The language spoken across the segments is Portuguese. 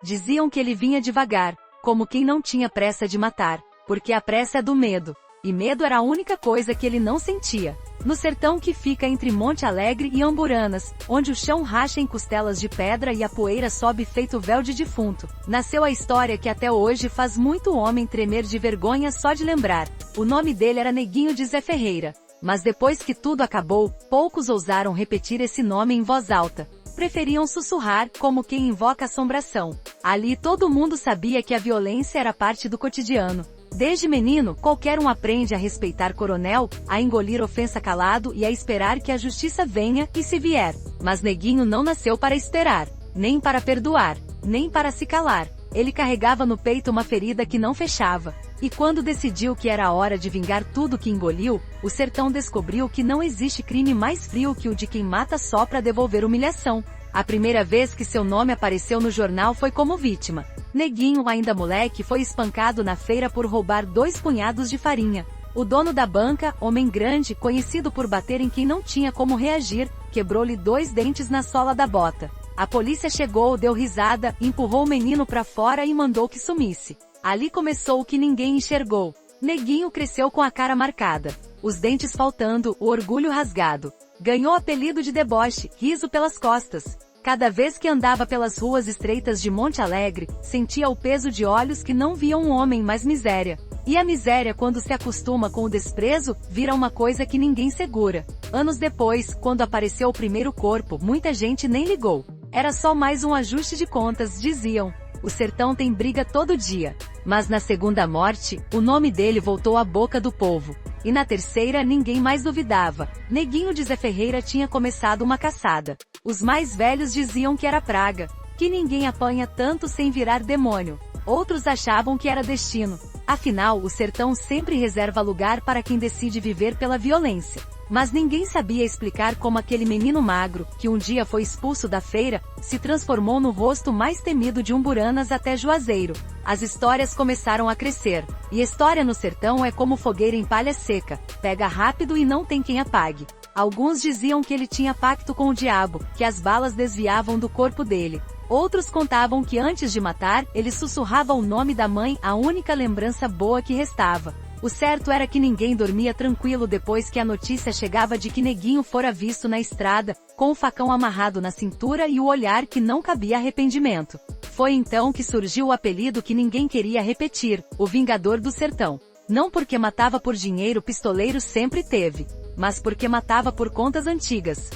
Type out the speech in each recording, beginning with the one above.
Diziam que ele vinha devagar, como quem não tinha pressa de matar, porque a pressa é do medo. E medo era a única coisa que ele não sentia. No sertão que fica entre Monte Alegre e Amburanas, onde o chão racha em costelas de pedra e a poeira sobe feito véu de defunto, nasceu a história que até hoje faz muito homem tremer de vergonha só de lembrar. O nome dele era Neguinho de Zé Ferreira. Mas depois que tudo acabou, poucos ousaram repetir esse nome em voz alta. Preferiam sussurrar, como quem invoca assombração. Ali todo mundo sabia que a violência era parte do cotidiano. Desde menino, qualquer um aprende a respeitar coronel, a engolir ofensa calado e a esperar que a justiça venha, e se vier. Mas Neguinho não nasceu para esperar, nem para perdoar, nem para se calar. Ele carregava no peito uma ferida que não fechava. E quando decidiu que era a hora de vingar tudo que engoliu, o sertão descobriu que não existe crime mais frio que o de quem mata só para devolver humilhação. A primeira vez que seu nome apareceu no jornal foi como vítima. Neguinho, ainda moleque, foi espancado na feira por roubar 2 punhados de farinha. O dono da banca, homem grande, conhecido por bater em quem não tinha como reagir, quebrou-lhe 2 dentes na sola da bota. A polícia chegou, deu risada, empurrou o menino para fora e mandou que sumisse. Ali começou o que ninguém enxergou. Neguinho cresceu com a cara marcada, os dentes faltando, o orgulho rasgado. Ganhou apelido de deboche, riso pelas costas. Cada vez que andava pelas ruas estreitas de Monte Alegre, sentia o peso de olhos que não viam um homem, mas miséria. E a miséria, quando se acostuma com o desprezo, vira uma coisa que ninguém segura. Anos depois, quando apareceu o primeiro corpo, muita gente nem ligou. Era só mais um ajuste de contas, diziam. O sertão tem briga todo dia. Mas na segunda morte, o nome dele voltou à boca do povo. E na terceira ninguém mais duvidava. Neguinho de Zé Ferreira tinha começado uma caçada. Os mais velhos diziam que era praga, que ninguém apanha tanto sem virar demônio. Outros achavam que era destino. Afinal, o sertão sempre reserva lugar para quem decide viver pela violência. Mas ninguém sabia explicar como aquele menino magro, que um dia foi expulso da feira, se transformou no rosto mais temido de Umburanas até Juazeiro. As histórias começaram a crescer. E história no sertão é como fogueira em palha seca, pega rápido e não tem quem apague. Alguns diziam que ele tinha pacto com o diabo, que as balas desviavam do corpo dele. Outros contavam que antes de matar, ele sussurrava o nome da mãe, a única lembrança boa que restava. O certo era que ninguém dormia tranquilo depois que a notícia chegava de que Neguinho fora visto na estrada, com o facão amarrado na cintura e o olhar que não cabia arrependimento. Foi então que surgiu o apelido que ninguém queria repetir, o Vingador do Sertão. Não porque matava por dinheiro, pistoleiro sempre teve, mas porque matava por contas antigas.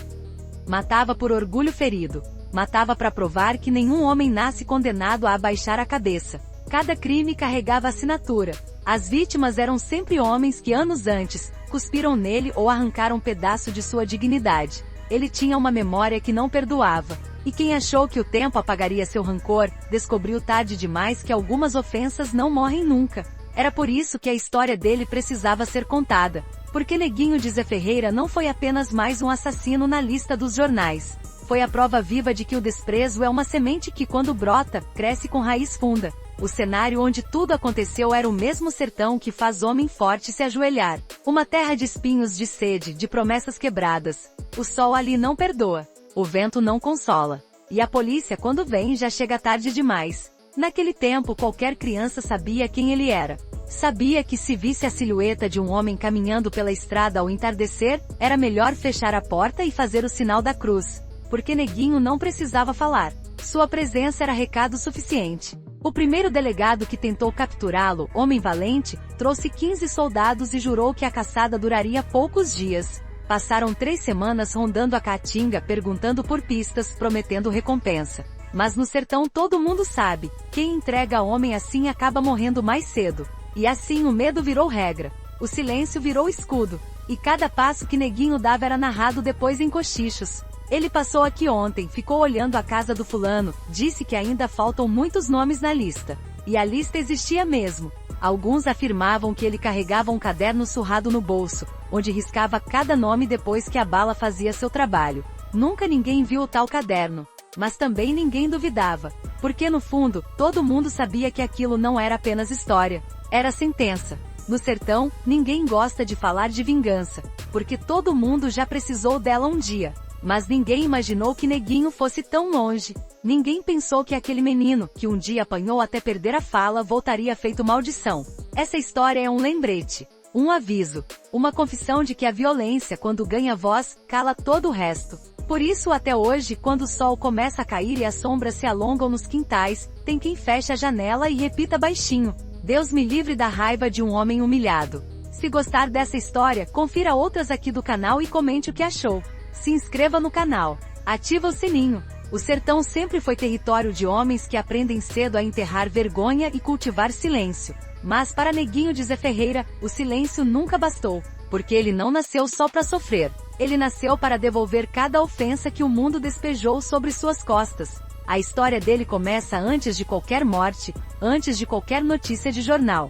Matava por orgulho ferido. Matava para provar que nenhum homem nasce condenado a abaixar a cabeça. Cada crime carregava assinatura. As vítimas eram sempre homens que anos antes, cuspiram nele ou arrancaram um pedaço de sua dignidade. Ele tinha uma memória que não perdoava. E quem achou que o tempo apagaria seu rancor, descobriu tarde demais que algumas ofensas não morrem nunca. Era por isso que a história dele precisava ser contada. Porque Neguinho de Zé Ferreira não foi apenas mais um assassino na lista dos jornais. Foi a prova viva de que o desprezo é uma semente que, quando brota, cresce com raiz funda. O cenário onde tudo aconteceu era o mesmo sertão que faz homem forte se ajoelhar. Uma terra de espinhos, de sede, de promessas quebradas. O sol ali não perdoa. O vento não consola. E a polícia, quando vem, já chega tarde demais. Naquele tempo, qualquer criança sabia quem ele era. Sabia que se visse a silhueta de um homem caminhando pela estrada ao entardecer, era melhor fechar a porta e fazer o sinal da cruz. Porque Neguinho não precisava falar. Sua presença era recado suficiente. O primeiro delegado que tentou capturá-lo, homem valente, trouxe 15 soldados e jurou que a caçada duraria poucos dias. Passaram 3 semanas rondando a caatinga, perguntando por pistas, prometendo recompensa. Mas no sertão todo mundo sabe, quem entrega homem assim acaba morrendo mais cedo. E assim o medo virou regra. O silêncio virou escudo. E cada passo que Neguinho dava era narrado depois em cochichos. Ele passou aqui ontem, ficou olhando a casa do fulano, disse que ainda faltam muitos nomes na lista. E a lista existia mesmo. Alguns afirmavam que ele carregava um caderno surrado no bolso, onde riscava cada nome depois que a bala fazia seu trabalho. Nunca ninguém viu o tal caderno. Mas também ninguém duvidava. Porque no fundo, todo mundo sabia que aquilo não era apenas história. Era sentença. No sertão, ninguém gosta de falar de vingança. Porque todo mundo já precisou dela um dia. Mas ninguém imaginou que Neguinho fosse tão longe. Ninguém pensou que aquele menino, que um dia apanhou até perder a fala, voltaria feito maldição. Essa história é um lembrete, um aviso, uma confissão de que a violência, quando ganha voz, cala todo o resto. Por isso até hoje, quando o sol começa a cair e as sombras se alongam nos quintais, tem quem feche a janela e repita baixinho: Deus me livre da raiva de um homem humilhado. Se gostar dessa história, confira outras aqui do canal e comente o que achou. Se inscreva no canal. Ativa o sininho. O sertão sempre foi território de homens que aprendem cedo a enterrar vergonha e cultivar silêncio. Mas para Neguinho de Zé Ferreira, o silêncio nunca bastou, porque ele não nasceu só para sofrer. Ele nasceu para devolver cada ofensa que o mundo despejou sobre suas costas. A história dele começa antes de qualquer morte, antes de qualquer notícia de jornal.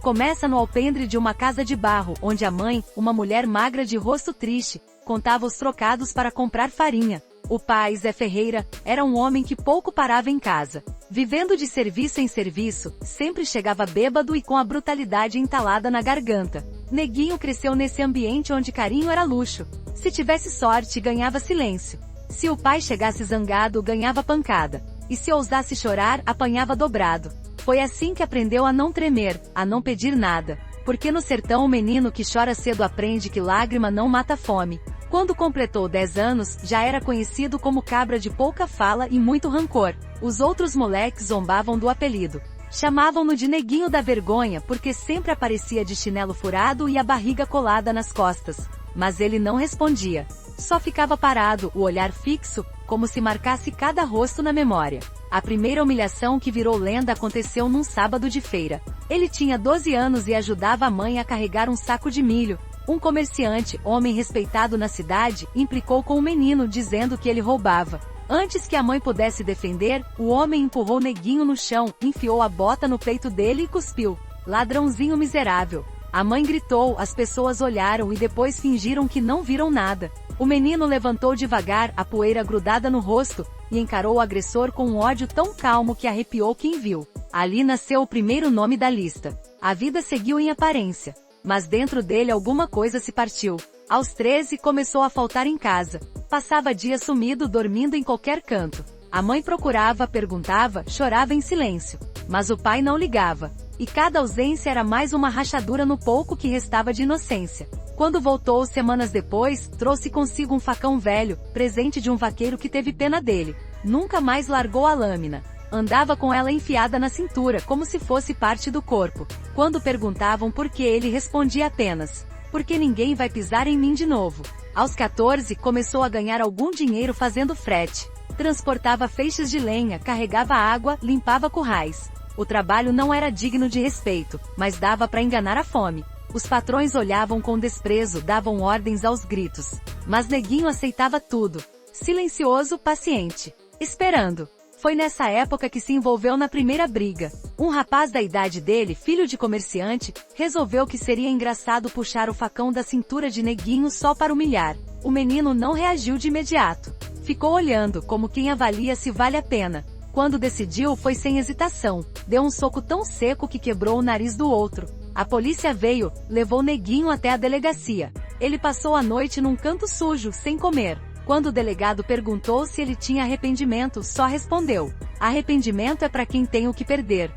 Começa no alpendre de uma casa de barro, onde a mãe, uma mulher magra de rosto triste, contava os trocados para comprar farinha. O pai, Zé Ferreira, era um homem que pouco parava em casa. Vivendo de serviço em serviço, sempre chegava bêbado e com a brutalidade entalada na garganta. Neguinho cresceu nesse ambiente onde carinho era luxo. Se tivesse sorte, ganhava silêncio. Se o pai chegasse zangado, ganhava pancada. E se ousasse chorar, apanhava dobrado. Foi assim que aprendeu a não tremer, a não pedir nada. Porque no sertão o menino que chora cedo aprende que lágrima não mata fome. Quando completou 10 anos, já era conhecido como cabra de pouca fala e muito rancor. Os outros moleques zombavam do apelido. Chamavam-no de Neguinho da Vergonha porque sempre aparecia de chinelo furado e a barriga colada nas costas. Mas ele não respondia. Só ficava parado, o olhar fixo, como se marcasse cada rosto na memória. A primeira humilhação que virou lenda aconteceu num sábado de feira. Ele tinha 12 anos e ajudava a mãe a carregar um saco de milho. Um comerciante, homem respeitado na cidade, implicou com o menino dizendo que ele roubava. Antes que a mãe pudesse defender, o homem empurrou Neguinho no chão, enfiou a bota no peito dele e cuspiu. Ladrãozinho miserável. A mãe gritou, as pessoas olharam e depois fingiram que não viram nada. O menino levantou devagar, a poeira grudada no rosto, e encarou o agressor com um ódio tão calmo que arrepiou quem viu. Ali nasceu o primeiro nome da lista. A vida seguiu em aparência. Mas dentro dele alguma coisa se partiu. Aos 13 começou a faltar em casa. Passava dias sumido, dormindo em qualquer canto. A mãe procurava, perguntava, chorava em silêncio. Mas o pai não ligava. E cada ausência era mais uma rachadura no pouco que restava de inocência. Quando voltou semanas depois, trouxe consigo um facão velho, presente de um vaqueiro que teve pena dele. Nunca mais largou a lâmina. Andava com ela enfiada na cintura, como se fosse parte do corpo. Quando perguntavam por que, ele respondia apenas: porque ninguém vai pisar em mim de novo. Aos 14, começou a ganhar algum dinheiro fazendo frete. Transportava feixes de lenha, carregava água, limpava currais. O trabalho não era digno de respeito, mas dava para enganar a fome. Os patrões olhavam com desprezo, davam ordens aos gritos. Mas Neguinho aceitava tudo. Silencioso, paciente. Esperando. Foi nessa época que se envolveu na primeira briga. Um rapaz da idade dele, filho de comerciante, resolveu que seria engraçado puxar o facão da cintura de Neguinho só para humilhar. O menino não reagiu de imediato. Ficou olhando, como quem avalia se vale a pena. Quando decidiu, foi sem hesitação. Deu um soco tão seco que quebrou o nariz do outro. A polícia veio, levou Neguinho até a delegacia. Ele passou a noite num canto sujo, sem comer. Quando o delegado perguntou se ele tinha arrependimento, só respondeu: arrependimento é para quem tem o que perder.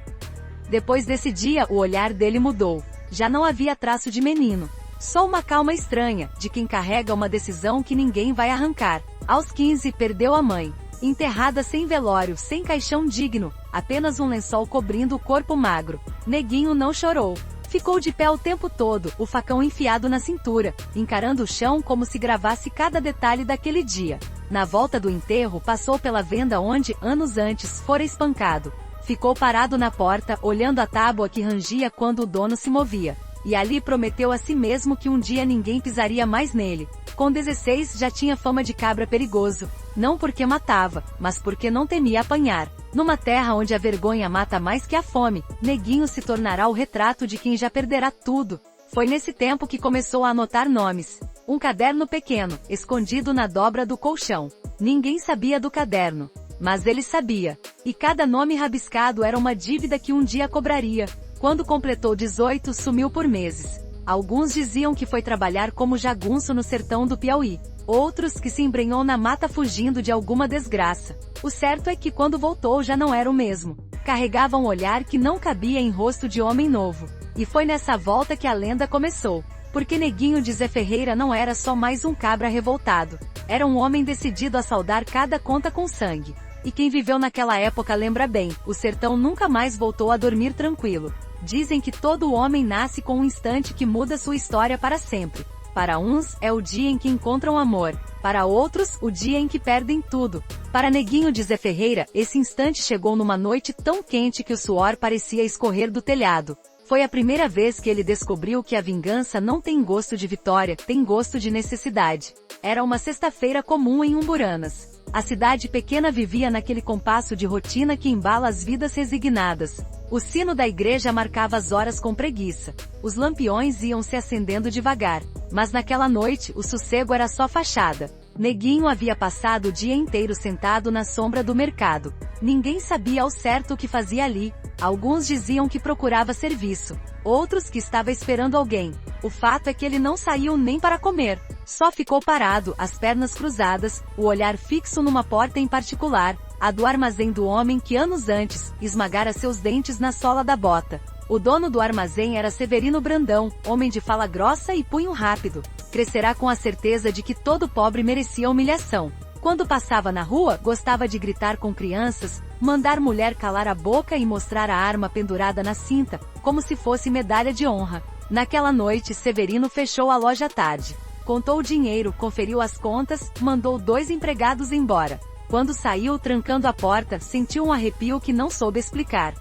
Depois desse dia, o olhar dele mudou. Já não havia traço de menino. Só uma calma estranha, de quem carrega uma decisão que ninguém vai arrancar. Aos 15, perdeu a mãe. Enterrada sem velório, sem caixão digno, apenas um lençol cobrindo o corpo magro. Neguinho não chorou. Ficou de pé o tempo todo, o facão enfiado na cintura, encarando o chão como se gravasse cada detalhe daquele dia. Na volta do enterro, passou pela venda onde, anos antes, fora espancado. Ficou parado na porta, olhando a tábua que rangia quando o dono se movia. E ali prometeu a si mesmo que um dia ninguém pisaria mais nele. Com 16 já tinha fama de cabra perigoso. Não porque matava, mas porque não temia apanhar. Numa terra onde a vergonha mata mais que a fome, Neguinho se tornará o retrato de quem já perderá tudo. Foi nesse tempo que começou a anotar nomes. Um caderno pequeno, escondido na dobra do colchão. Ninguém sabia do caderno. Mas ele sabia. E cada nome rabiscado era uma dívida que um dia cobraria. Quando completou 18, sumiu por meses. Alguns diziam que foi trabalhar como jagunço no sertão do Piauí. outros que se embrenhou na mata fugindo de alguma desgraça. O certo é que quando voltou já não era o mesmo. Carregava um olhar que não cabia em rosto de homem novo. E foi nessa volta que a lenda começou. Porque Neguinho de Zé Ferreira não era só mais um cabra revoltado. Era um homem decidido a saldar cada conta com sangue. E quem viveu naquela época lembra bem, o sertão nunca mais voltou a dormir tranquilo. Dizem que todo homem nasce com um instante que muda sua história para sempre. Para uns, é o dia em que encontram amor. Para outros, o dia em que perdem tudo. Para Neguinho de Zé Ferreira, esse instante chegou numa noite tão quente que o suor parecia escorrer do telhado. Foi a primeira vez que ele descobriu que a vingança não tem gosto de vitória, tem gosto de necessidade. Era uma sexta-feira comum em Umburanas. A cidade pequena vivia naquele compasso de rotina que embala as vidas resignadas. O sino da igreja marcava as horas com preguiça. Os lampiões iam se acendendo devagar. Mas naquela noite, o sossego era só fachada. Neguinho havia passado o dia inteiro sentado na sombra do mercado. Ninguém sabia ao certo o que fazia ali. Alguns diziam que procurava serviço. Outros que estava esperando alguém. O fato é que ele não saiu nem para comer. Só ficou parado, as pernas cruzadas, o olhar fixo numa porta em particular, a do armazém do homem que anos antes, esmagara seus dentes na sola da bota. O dono do armazém era Severino Brandão, homem de fala grossa e punho rápido. Crescerá com a certeza de que todo pobre merecia humilhação. Quando passava na rua, gostava de gritar com crianças, mandar mulher calar a boca e mostrar a arma pendurada na cinta, como se fosse medalha de honra. Naquela noite, Severino fechou a loja à tarde. Contou o dinheiro, conferiu as contas, mandou 2 empregados embora. Quando saiu, trancando a porta, sentiu um arrepio que não soube explicar.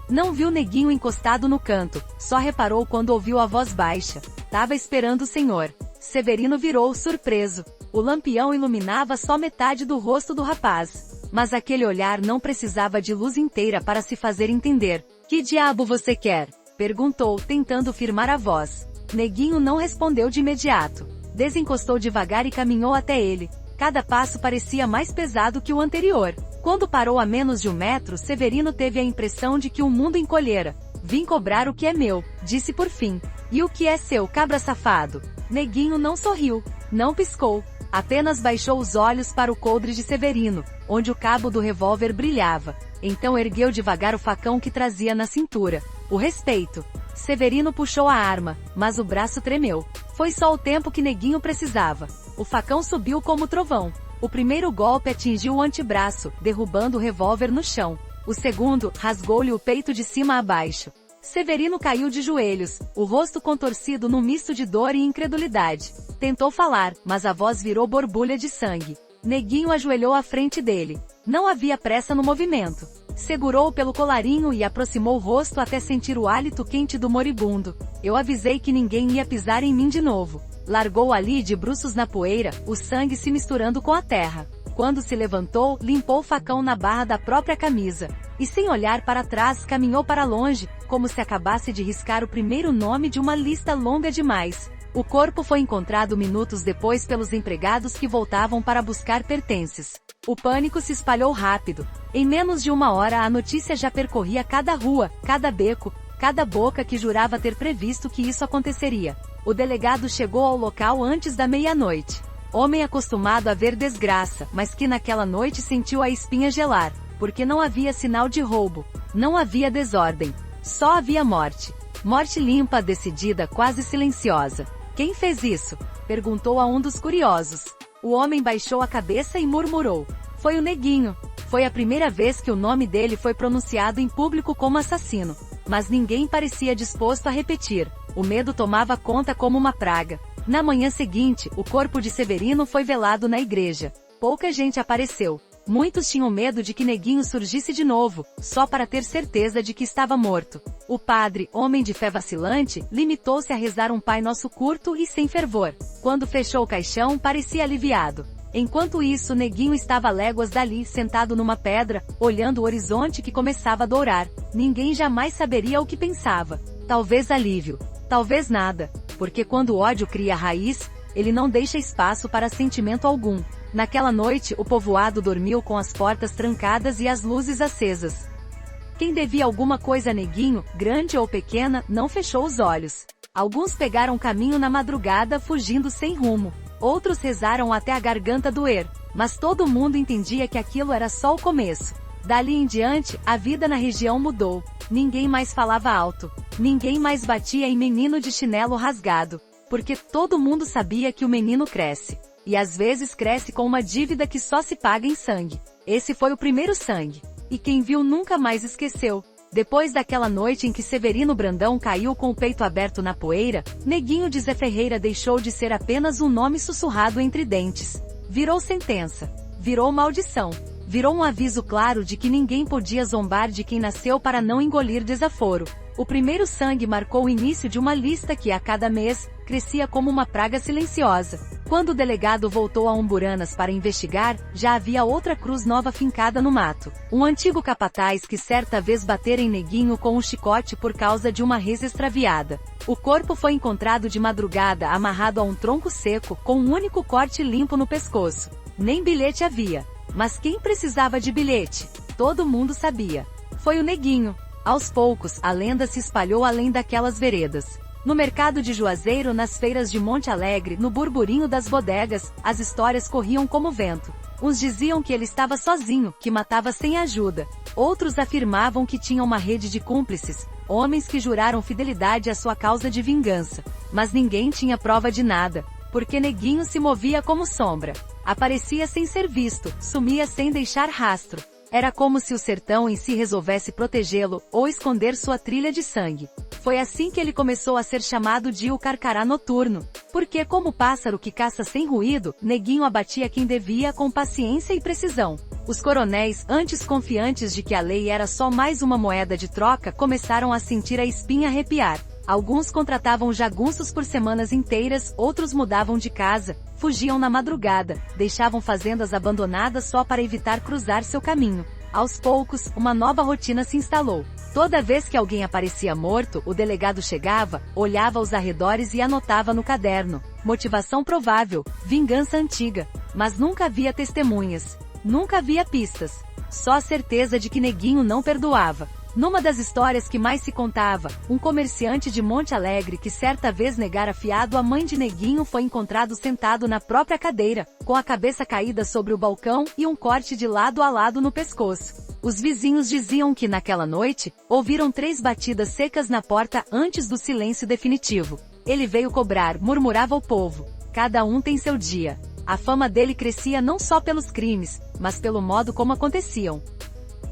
Não viu Neguinho encostado no canto, só reparou quando ouviu a voz baixa. Tava esperando o senhor. Severino virou, surpreso. O lampião iluminava só metade do rosto do rapaz. Mas aquele olhar não precisava de luz inteira para se fazer entender. Que diabo você quer? Perguntou, tentando firmar a voz. Neguinho não respondeu de imediato. Desencostou devagar e caminhou até ele. Cada passo parecia mais pesado que o anterior. Quando parou a menos de 1 metro, Severino teve a impressão de que o mundo encolhera. Vim cobrar o que é meu, disse por fim. E o que é seu, cabra safado? Neguinho não sorriu, não piscou. Apenas baixou os olhos para o coldre de Severino, onde o cabo do revólver brilhava. Então ergueu devagar o facão que trazia na cintura. O respeito. Severino puxou a arma, mas o braço tremeu. Foi só o tempo que Neguinho precisava. O facão subiu como trovão. O primeiro golpe atingiu o antebraço, derrubando o revólver no chão. O segundo, rasgou-lhe o peito de cima a baixo. Severino caiu de joelhos, o rosto contorcido num misto de dor e incredulidade. Tentou falar, mas a voz virou borbulha de sangue. Neguinho ajoelhou à frente dele. Não havia pressa no movimento. Segurou-o pelo colarinho e aproximou o rosto até sentir o hálito quente do moribundo. Eu avisei que ninguém ia pisar em mim de novo. Largou ali de bruços na poeira, o sangue se misturando com a terra. Quando se levantou, limpou o facão na barra da própria camisa. E sem olhar para trás, caminhou para longe, como se acabasse de riscar o primeiro nome de uma lista longa demais. O corpo foi encontrado minutos depois pelos empregados que voltavam para buscar pertences. O pânico se espalhou rápido. Em menos de 1 hora a notícia já percorria cada rua, cada beco, cada boca que jurava ter previsto que isso aconteceria. O delegado chegou ao local antes da meia-noite. Homem acostumado a ver desgraça, mas que naquela noite sentiu a espinha gelar, porque não havia sinal de roubo. Não havia desordem. Só havia morte. Morte limpa, decidida, quase silenciosa. Quem fez isso? Perguntou a um dos curiosos. O homem baixou a cabeça e murmurou. Foi o Neguinho. Foi a primeira vez que o nome dele foi pronunciado em público como assassino. Mas ninguém parecia disposto a repetir. O medo tomava conta como uma praga. Na manhã seguinte, o corpo de Severino foi velado na igreja. Pouca gente apareceu. Muitos tinham medo de que Neguinho surgisse de novo, só para ter certeza de que estava morto. O padre, homem de fé vacilante, limitou-se a rezar um Pai Nosso curto e sem fervor. Quando fechou o caixão, parecia aliviado. Enquanto isso, Neguinho estava a léguas dali, sentado numa pedra, olhando o horizonte que começava a dourar. Ninguém jamais saberia o que pensava. Talvez alívio. Talvez nada. Porque quando o ódio cria raiz, ele não deixa espaço para sentimento algum. Naquela noite, o povoado dormiu com as portas trancadas e as luzes acesas. Quem devia alguma coisa a Neguinho, grande ou pequena, não fechou os olhos. Alguns pegaram caminho na madrugada fugindo sem rumo. Outros rezaram até a garganta doer, mas todo mundo entendia que aquilo era só o começo. Dali em diante, a vida na região mudou. Ninguém mais falava alto. Ninguém mais batia em menino de chinelo rasgado. Porque todo mundo sabia que o menino cresce. E às vezes cresce com uma dívida que só se paga em sangue. Esse foi o primeiro sangue. E quem viu nunca mais esqueceu. Depois daquela noite em que Severino Brandão caiu com o peito aberto na poeira, Neguinho de Zé Ferreira deixou de ser apenas um nome sussurrado entre dentes. Virou sentença. Virou maldição. Virou um aviso claro de que ninguém podia zombar de quem nasceu para não engolir desaforo. O primeiro sangue marcou o início de uma lista que, a cada mês, crescia como uma praga silenciosa. Quando o delegado voltou a Umburanas para investigar, já havia outra cruz nova fincada no mato. Um antigo capataz que certa vez batera em Neguinho com um chicote por causa de uma res extraviada. O corpo foi encontrado de madrugada amarrado a um tronco seco, com um único corte limpo no pescoço. Nem bilhete havia. Mas quem precisava de bilhete? Todo mundo sabia. Foi o Neguinho. Aos poucos, a lenda se espalhou além daquelas veredas. No mercado de Juazeiro, nas feiras de Monte Alegre, no burburinho das bodegas, as histórias corriam como vento. Uns diziam que ele estava sozinho, que matava sem ajuda. Outros afirmavam que tinha uma rede de cúmplices, homens que juraram fidelidade à sua causa de vingança. Mas ninguém tinha prova de nada, porque Neguinho se movia como sombra. Aparecia sem ser visto, sumia sem deixar rastro. Era como se o sertão em si resolvesse protegê-lo, ou esconder sua trilha de sangue. Foi assim que ele começou a ser chamado de o Carcará Noturno. Porque, como pássaro que caça sem ruído, Neguinho abatia quem devia com paciência e precisão. Os coronéis, antes confiantes de que a lei era só mais uma moeda de troca, começaram a sentir a espinha arrepiar. Alguns contratavam jagunços por semanas inteiras, outros mudavam de casa, fugiam na madrugada, deixavam fazendas abandonadas só para evitar cruzar seu caminho. Aos poucos, uma nova rotina se instalou. Toda vez que alguém aparecia morto, o delegado chegava, olhava aos arredores e anotava no caderno: motivação provável, vingança antiga. Mas nunca havia testemunhas. Nunca havia pistas. Só a certeza de que Neguinho não perdoava. Numa das histórias que mais se contava, um comerciante de Monte Alegre que certa vez negara fiado à mãe de Neguinho foi encontrado sentado na própria cadeira, com a cabeça caída sobre o balcão e um corte de lado a lado no pescoço. Os vizinhos diziam que naquela noite, ouviram 3 batidas secas na porta antes do silêncio definitivo. Ele veio cobrar, murmurava o povo. Cada um tem seu dia. A fama dele crescia não só pelos crimes, mas pelo modo como aconteciam.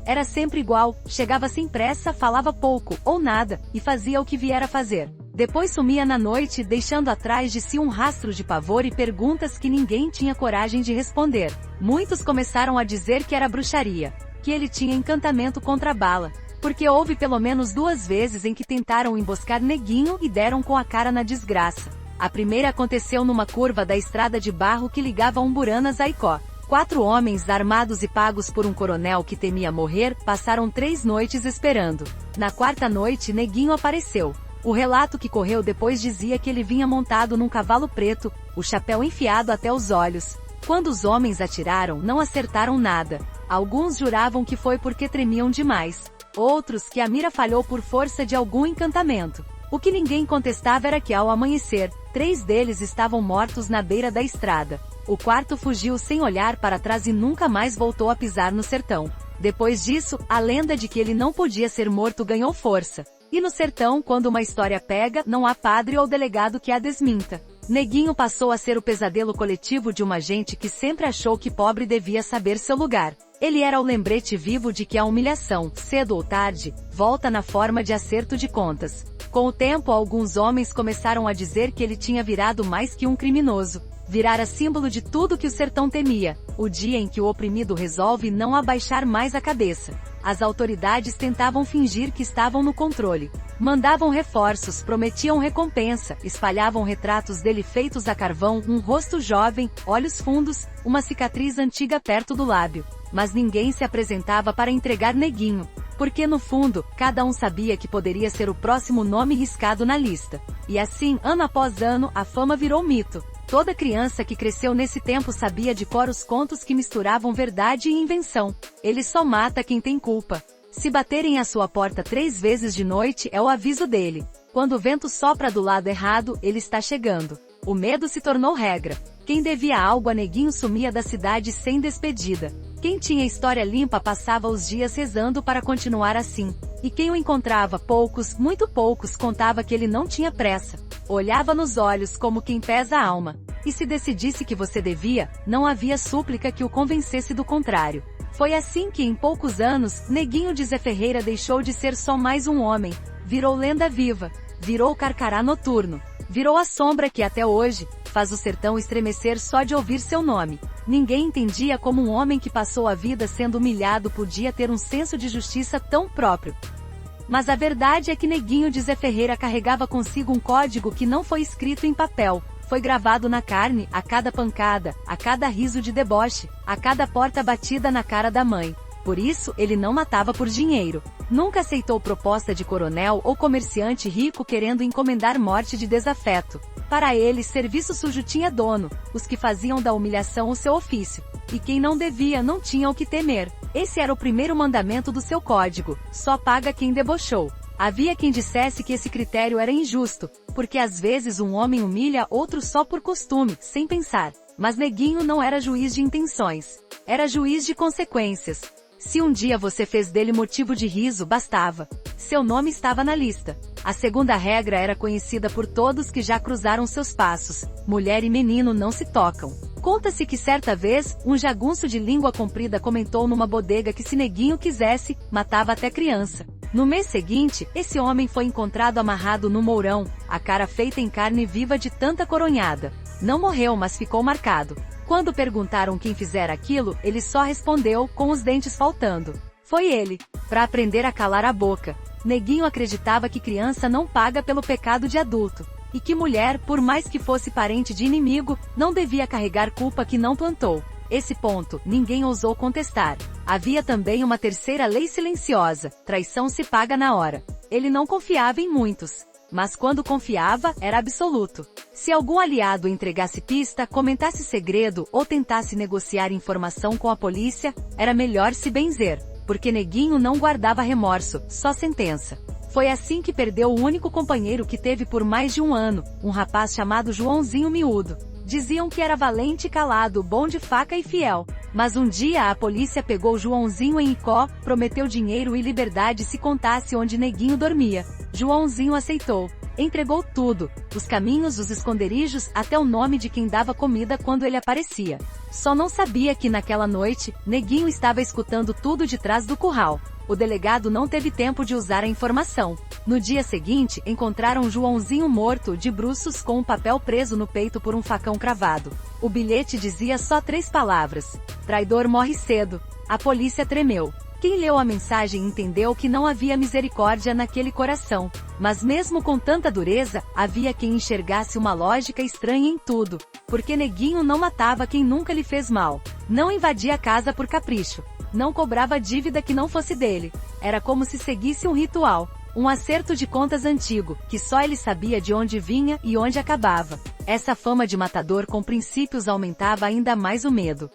Era sempre igual, chegava sem pressa, falava pouco, ou nada, e fazia o que viera fazer. Depois sumia na noite, deixando atrás de si um rastro de pavor e perguntas que ninguém tinha coragem de responder. Muitos começaram a dizer que era bruxaria, que ele tinha encantamento contra a bala, porque houve pelo menos 2 vezes em que tentaram emboscar Neguinho e deram com a cara na desgraça. A primeira aconteceu numa curva da estrada de barro que ligava Umburanas a Icó. 4 homens armados e pagos por um coronel que temia morrer, passaram 3 noites esperando. Na 4ª noite Neguinho apareceu. O relato que correu depois dizia que ele vinha montado num cavalo preto, o chapéu enfiado até os olhos. Quando os homens atiraram, não acertaram nada. Alguns juravam que foi porque tremiam demais. Outros que a mira falhou por força de algum encantamento. O que ninguém contestava era que ao amanhecer, 3 deles estavam mortos na beira da estrada. O 4º fugiu sem olhar para trás e nunca mais voltou a pisar no sertão. Depois disso, a lenda de que ele não podia ser morto ganhou força. E no sertão, quando uma história pega, não há padre ou delegado que a desminta. Neguinho passou a ser o pesadelo coletivo de uma gente que sempre achou que pobre devia saber seu lugar. Ele era o lembrete vivo de que a humilhação, cedo ou tarde, volta na forma de acerto de contas. Com o tempo, alguns homens começaram a dizer que ele tinha virado mais que um criminoso. Virara símbolo de tudo que o sertão temia, o dia em que o oprimido resolve não abaixar mais a cabeça. As autoridades tentavam fingir que estavam no controle. Mandavam reforços, prometiam recompensa, espalhavam retratos dele feitos a carvão, um rosto jovem, olhos fundos, uma cicatriz antiga perto do lábio. Mas ninguém se apresentava para entregar Neguinho, porque no fundo, cada um sabia que poderia ser o próximo nome riscado na lista. E assim, ano após ano, a fama virou mito. Toda criança que cresceu nesse tempo sabia de cor os contos que misturavam verdade e invenção. Ele só mata quem tem culpa. Se baterem à sua porta 3 vezes de noite é o aviso dele. Quando o vento sopra do lado errado, ele está chegando. O medo se tornou regra. Quem devia algo a Neguinho sumia da cidade sem despedida. Quem tinha história limpa passava os dias rezando para continuar assim. E quem o encontrava, poucos, muito poucos, contava que ele não tinha pressa. Olhava nos olhos como quem pesa a alma. E se decidisse que você devia, não havia súplica que o convencesse do contrário. Foi assim que em poucos anos, Neguinho de Zé Ferreira deixou de ser só mais um homem. Virou lenda viva. Virou carcará noturno. Virou a sombra que até hoje faz o sertão estremecer só de ouvir seu nome. Ninguém entendia como um homem que passou a vida sendo humilhado podia ter um senso de justiça tão próprio. Mas a verdade é que Neguinho de Zé Ferreira carregava consigo um código que não foi escrito em papel. Foi gravado na carne, a cada pancada, a cada riso de deboche, a cada porta batida na cara da mãe. Por isso, ele não matava por dinheiro. Nunca aceitou proposta de coronel ou comerciante rico querendo encomendar morte de desafeto. Para ele, serviço sujo tinha dono, os que faziam da humilhação o seu ofício. E quem não devia não tinha o que temer. Esse era o primeiro mandamento do seu código: só paga quem debochou. Havia quem dissesse que esse critério era injusto, porque às vezes um homem humilha outro só por costume, sem pensar. Mas Neguinho não era juiz de intenções. Era juiz de consequências. Se um dia você fez dele motivo de riso, bastava. Seu nome estava na lista. A segunda regra era conhecida por todos que já cruzaram seus passos: mulher e menino não se tocam. Conta-se que certa vez, um jagunço de língua comprida comentou numa bodega que se Neguinho quisesse, matava até criança. No mês seguinte, esse homem foi encontrado amarrado no mourão, a cara feita em carne viva de tanta coronhada. Não morreu, mas ficou marcado. Quando perguntaram quem fizera aquilo, ele só respondeu, com os dentes faltando: foi ele. Para aprender a calar a boca. Neguinho acreditava que criança não paga pelo pecado de adulto. E que mulher, por mais que fosse parente de inimigo, não devia carregar culpa que não plantou. Esse ponto, ninguém ousou contestar. Havia também uma terceira lei silenciosa: traição se paga na hora. Ele não confiava em muitos. Mas quando confiava, era absoluto. Se algum aliado entregasse pista, comentasse segredo ou tentasse negociar informação com a polícia, era melhor se benzer, porque Neguinho não guardava remorso, só sentença. Foi assim que perdeu o único companheiro que teve por mais de um ano, um rapaz chamado Joãozinho Miúdo. Diziam que era valente e calado, bom de faca e fiel. Mas um dia a polícia pegou Joãozinho em Icó, prometeu dinheiro e liberdade se contasse onde Neguinho dormia. Joãozinho aceitou. Entregou tudo, os caminhos, os esconderijos, até o nome de quem dava comida quando ele aparecia. Só não sabia que naquela noite, Neguinho estava escutando tudo de trás do curral. O delegado não teve tempo de usar a informação. No dia seguinte, encontraram Joãozinho morto, de bruços, com um papel preso no peito por um facão cravado. O bilhete dizia só 3 palavras: traidor morre cedo. A polícia tremeu. Quem leu a mensagem entendeu que não havia misericórdia naquele coração. Mas mesmo com tanta dureza, havia quem enxergasse uma lógica estranha em tudo. Porque Neguinho não matava quem nunca lhe fez mal. Não invadia a casa por capricho. Não cobrava dívida que não fosse dele. Era como se seguisse um ritual. Um acerto de contas antigo, que só ele sabia de onde vinha e onde acabava. Essa fama de matador com princípios aumentava ainda mais o medo.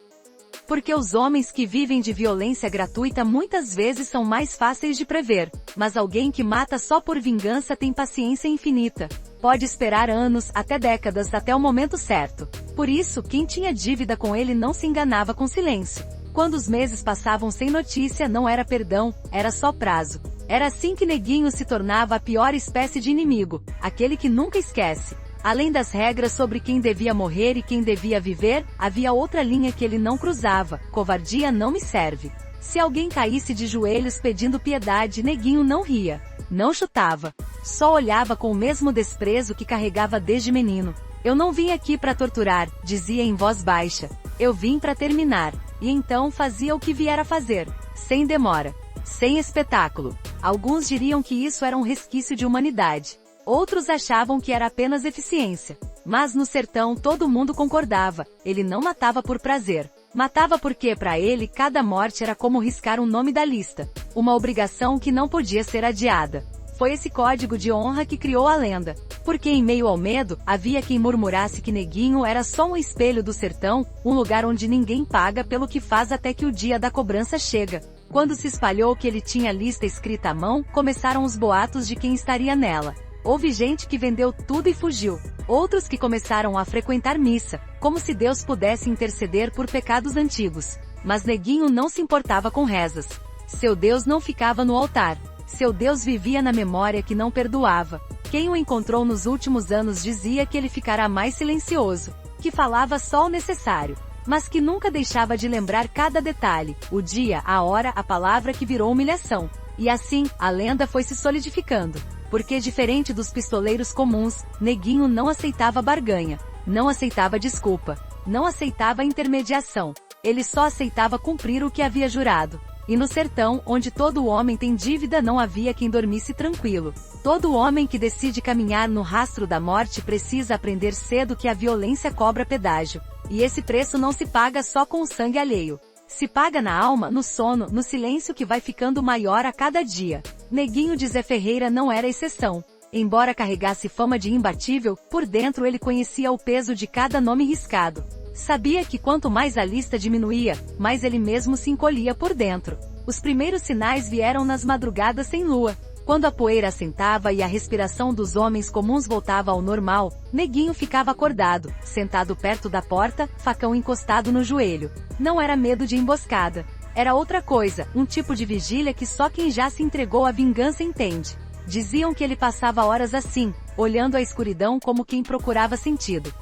Porque os homens que vivem de violência gratuita muitas vezes são mais fáceis de prever. Mas alguém que mata só por vingança tem paciência infinita. Pode esperar anos, até décadas, até o momento certo. Por isso, quem tinha dívida com ele não se enganava com silêncio. Quando os meses passavam sem notícia, não era perdão, era só prazo. Era assim que Neguinho se tornava a pior espécie de inimigo, aquele que nunca esquece. Além das regras sobre quem devia morrer e quem devia viver, havia outra linha que ele não cruzava: covardia não me serve. Se alguém caísse de joelhos pedindo piedade, Neguinho não ria, não chutava. Só olhava com o mesmo desprezo que carregava desde menino. Eu não vim aqui para torturar, dizia em voz baixa. Eu vim para terminar. E então fazia o que viera fazer, sem demora, sem espetáculo. Alguns diriam que isso era um resquício de humanidade. Outros achavam que era apenas eficiência. Mas no sertão todo mundo concordava: ele não matava por prazer. Matava porque, para ele, cada morte era como riscar um nome da lista. Uma obrigação que não podia ser adiada. Foi esse código de honra que criou a lenda. Porque em meio ao medo, havia quem murmurasse que Neguinho era só um espelho do sertão, um lugar onde ninguém paga pelo que faz até que o dia da cobrança chega. Quando se espalhou que ele tinha lista escrita à mão, começaram os boatos de quem estaria nela. Houve gente que vendeu tudo e fugiu. Outros que começaram a frequentar missa, como se Deus pudesse interceder por pecados antigos. Mas Neguinho não se importava com rezas. Seu Deus não ficava no altar. Seu Deus vivia na memória que não perdoava. Quem o encontrou nos últimos anos dizia que ele ficará mais silencioso, que falava só o necessário, mas que nunca deixava de lembrar cada detalhe, o dia, a hora, a palavra que virou humilhação. E assim, a lenda foi se solidificando. Porque diferente dos pistoleiros comuns, Neguinho não aceitava barganha, não aceitava desculpa, não aceitava intermediação. Ele só aceitava cumprir o que havia jurado. E no sertão, onde todo homem tem dívida, não havia quem dormisse tranquilo. Todo homem que decide caminhar no rastro da morte precisa aprender cedo que a violência cobra pedágio. E esse preço não se paga só com o sangue alheio. Se paga na alma, no sono, no silêncio que vai ficando maior a cada dia. Neguinho de Zé Ferreira não era exceção. Embora carregasse fama de imbatível, por dentro ele conhecia o peso de cada nome riscado. Sabia que quanto mais a lista diminuía, mais ele mesmo se encolhia por dentro. Os primeiros sinais vieram nas madrugadas sem lua. Quando a poeira assentava e a respiração dos homens comuns voltava ao normal, Neguinho ficava acordado, sentado perto da porta, facão encostado no joelho. Não era medo de emboscada. Era outra coisa, um tipo de vigília que só quem já se entregou à vingança entende. Diziam que ele passava horas assim, olhando a escuridão como quem procurava sentido.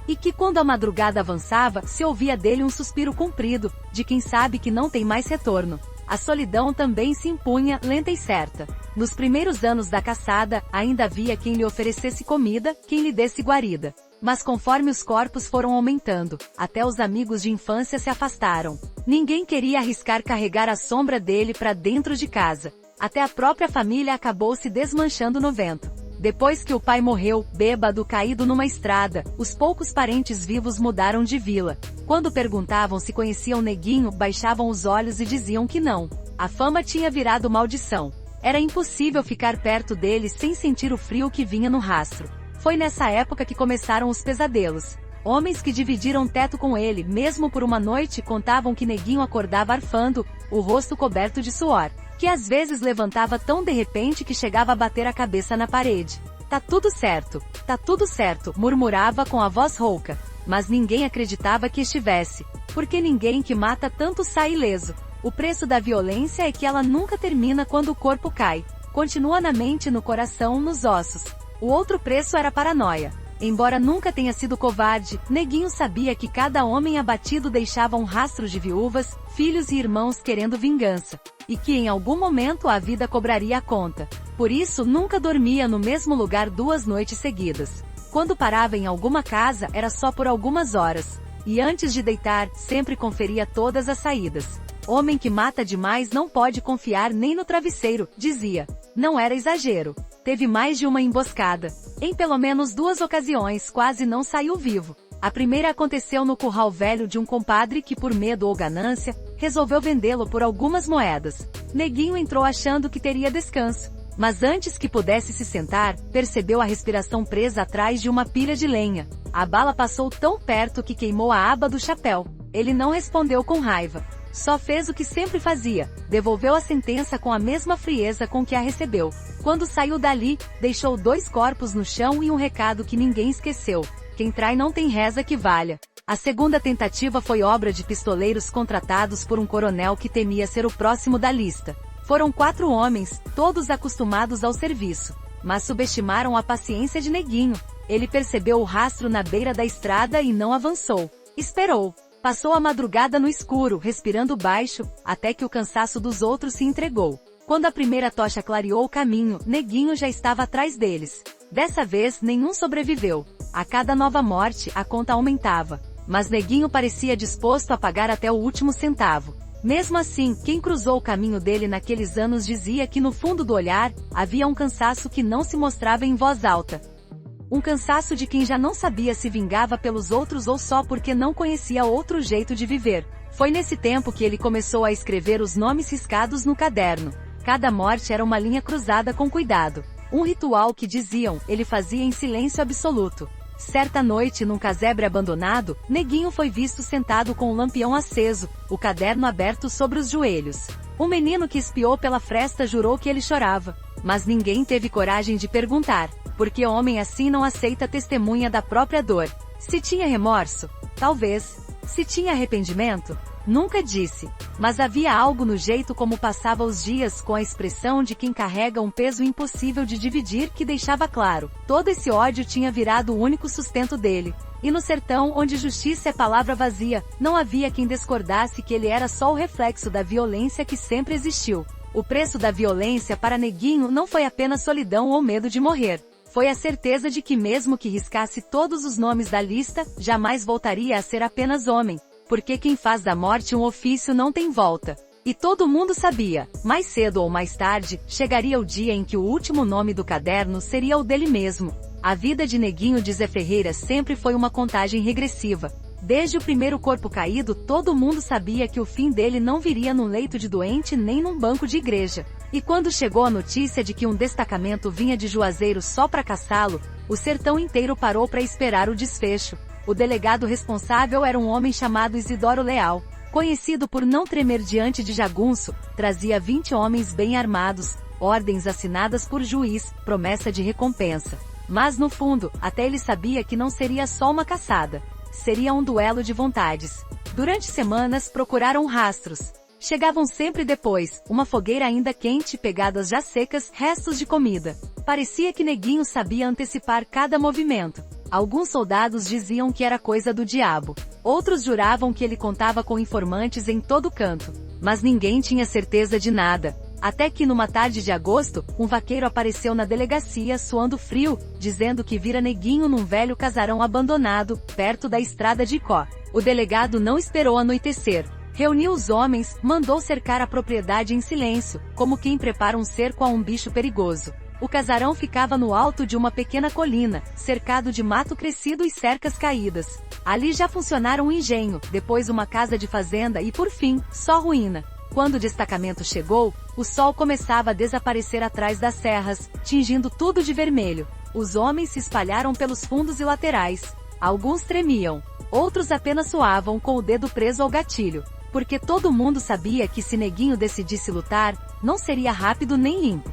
E que quando a madrugada avançava, se ouvia dele um suspiro comprido, de quem sabe que não tem mais retorno. A solidão também se impunha, lenta e certa. Nos primeiros anos da caçada, ainda havia quem lhe oferecesse comida, quem lhe desse guarida. Mas conforme os corpos foram aumentando, até os amigos de infância se afastaram. Ninguém queria arriscar carregar a sombra dele para dentro de casa. Até a própria família acabou se desmanchando no vento. Depois que o pai morreu, bêbado caído numa estrada, os poucos parentes vivos mudaram de vila. Quando perguntavam se conheciam Neguinho, baixavam os olhos e diziam que não. A fama tinha virado maldição. Era impossível ficar perto dele sem sentir o frio que vinha no rastro. Foi nessa época que começaram os pesadelos. Homens que dividiram teto com ele, mesmo por uma noite, contavam que Neguinho acordava arfando, o rosto coberto de suor, que às vezes levantava tão de repente que chegava a bater a cabeça na parede. Tá tudo certo, murmurava com a voz rouca. Mas ninguém acreditava que estivesse, porque ninguém que mata tanto sai ileso. O preço da violência é que ela nunca termina quando o corpo cai. Continua na mente, no coração, nos ossos. O outro preço era a paranoia. Embora nunca tenha sido covarde, Neguinho sabia que cada homem abatido deixava um rastro de viúvas, filhos e irmãos querendo vingança. E que em algum momento a vida cobraria a conta. Por isso nunca dormia no mesmo lugar 2 noites seguidas. Quando parava em alguma casa, era só por algumas horas. E antes de deitar, sempre conferia todas as saídas. Homem que mata demais não pode confiar nem no travesseiro, dizia. Não era exagero. Teve mais de uma emboscada. Em pelo menos 2 ocasiões quase não saiu vivo. A primeira aconteceu no curral velho de um compadre que, por medo ou ganância, resolveu vendê-lo por algumas moedas. Neguinho entrou achando que teria descanso. Mas antes que pudesse se sentar, percebeu a respiração presa atrás de uma pilha de lenha. A bala passou tão perto que queimou a aba do chapéu. Ele não respondeu com raiva. Só fez o que sempre fazia, devolveu a sentença com a mesma frieza com que a recebeu. Quando saiu dali, deixou 2 corpos no chão e um recado que ninguém esqueceu. Quem trai não tem reza que valha. A segunda tentativa foi obra de pistoleiros contratados por um coronel que temia ser o próximo da lista. Foram 4 homens, todos acostumados ao serviço. Mas subestimaram a paciência de Neguinho. Ele percebeu o rastro na beira da estrada e não avançou. Esperou. Passou a madrugada no escuro, respirando baixo, até que o cansaço dos outros se entregou. Quando a primeira tocha clareou o caminho, Neguinho já estava atrás deles. Dessa vez, nenhum sobreviveu. A cada nova morte, a conta aumentava. Mas Neguinho parecia disposto a pagar até o último centavo. Mesmo assim, quem cruzou o caminho dele naqueles anos dizia que no fundo do olhar, havia um cansaço que não se mostrava em voz alta. Um cansaço de quem já não sabia se vingava pelos outros ou só porque não conhecia outro jeito de viver. Foi nesse tempo que ele começou a escrever os nomes riscados no caderno. Cada morte era uma linha cruzada com cuidado. Um ritual que, diziam, ele fazia em silêncio absoluto. Certa noite, num casebre abandonado, Neguinho foi visto sentado com o lampião aceso, o caderno aberto sobre os joelhos. Um menino que espiou pela fresta jurou que ele chorava. mas ninguém teve coragem de perguntar, porque homem assim não aceita testemunha da própria dor. Se tinha remorso? Talvez. Se tinha arrependimento? Nunca disse. Mas havia algo no jeito como passava os dias, com a expressão de quem carrega um peso impossível de dividir, que deixava claro, todo esse ódio tinha virado o único sustento dele. E no sertão, onde justiça é palavra vazia, não havia quem discordasse que ele era só o reflexo da violência que sempre existiu. O preço da violência para Neguinho não foi apenas solidão ou medo de morrer. Foi a certeza de que mesmo que riscasse todos os nomes da lista, jamais voltaria a ser apenas homem. Porque quem faz da morte um ofício não tem volta. E todo mundo sabia, mais cedo ou mais tarde, chegaria o dia em que o último nome do caderno seria o dele mesmo. A vida de Neguinho de Zé Ferreira sempre foi uma contagem regressiva. Desde o primeiro corpo caído, todo mundo sabia que o fim dele não viria num leito de doente nem num banco de igreja. E quando chegou a notícia de que um destacamento vinha de Juazeiro só para caçá-lo, o sertão inteiro parou para esperar o desfecho. O delegado responsável era um homem chamado Isidoro Leal. Conhecido por não tremer diante de jagunço, trazia 20 homens bem armados, ordens assinadas por juiz, promessa de recompensa. Mas no fundo, até ele sabia que não seria só uma caçada. Seria um duelo de vontades. Durante semanas procuraram rastros. Chegavam sempre depois, uma fogueira ainda quente, pegadas já secas, restos de comida. Parecia que Neguinho sabia antecipar cada movimento. Alguns soldados diziam que era coisa do diabo. Outros juravam que ele contava com informantes em todo canto. Mas ninguém tinha certeza de nada. Até que numa tarde de agosto, um vaqueiro apareceu na delegacia suando frio, dizendo que vira Neguinho num velho casarão abandonado, perto da estrada de Icó. O delegado não esperou anoitecer. Reuniu os homens, mandou cercar a propriedade em silêncio, como quem prepara um cerco a um bicho perigoso. O casarão ficava no alto de uma pequena colina, cercado de mato crescido e cercas caídas. Ali já funcionaram um engenho, depois uma casa de fazenda e por fim, só ruína. Quando o destacamento chegou, o sol começava a desaparecer atrás das serras, tingindo tudo de vermelho. Os homens se espalharam pelos fundos e laterais. Alguns tremiam. Outros apenas suavam com o dedo preso ao gatilho. Porque todo mundo sabia que se Neguinho decidisse lutar, não seria rápido nem limpo.